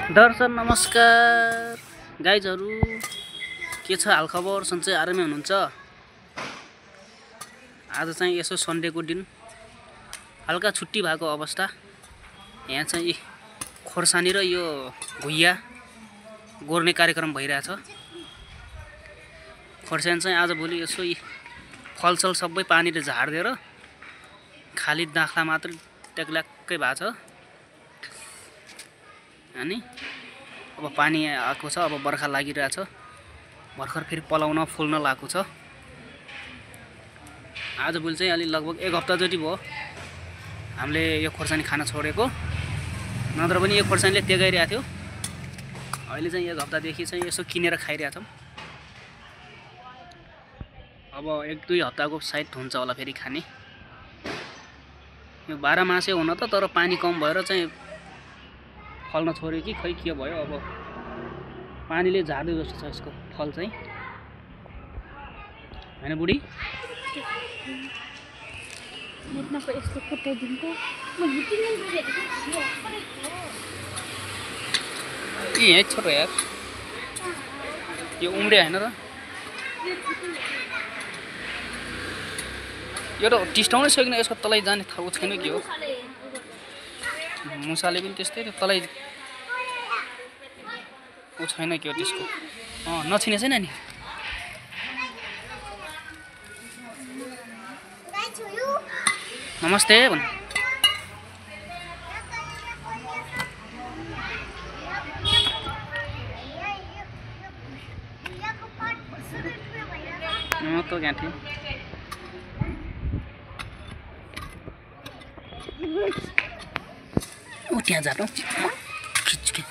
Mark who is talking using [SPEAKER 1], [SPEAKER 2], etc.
[SPEAKER 1] दर्शक नमस्कार गाइजहरु, के छ हालखबर? सन्चै आरामै हुनुहुन्छ? आज चाहिँ यसो सन्डेको दिन हल्का छुट्टी भएको अवस्था। यहाँ चाहिँ खोर्सानी र यो घुइया गोर्ने कार्यक्रम भइरहेछ। खोर्सानी चाहिँ आजभोलि यसो फलसल सबै पानीले झार्दिएर खाली दाखला मात्र टेक्ल्याक्कै भएको छ। अनि अब पानी आएको छ, अब बर्खा लागिरहेछ। भर्खर फेरि पलाउन फुल्न लागेको छ। आजभोलि चाहिँ अलि लगभग 1 हप्ता जति भयो हामीले यो खोर्सानी खान छोडेको। नत्र पनि यो खोर्सानीले तेगाइरहेको थियो। अहिले चाहिँ 1 हप्तादेखि चाहिँ यसो किनेर खाइरहेछौँ। अब 1-2 हप्ताको सायद हुन्छ होला फेरि खाने। यो 12 मासे हुन त, तर पानी कम भएर चाहिँ फल्न छोड्यो कि खै के भयो। अब पानीले झार्दै जस्तो छ यसको फल चाहिँ, हैन बुढी? ए छोटो यार, यो उम्रे हैन र? यो त टिस्टाउनै सकिन, यसको तलै जाने थाहा छैन के हो। मुसाले पनि त्यस्तै, तलै उ छैन के हो त्यसको। नछिने छैन नि। नमस्ते भन। त यहाँ थिएँ। त्यहाँ जानु खिच्के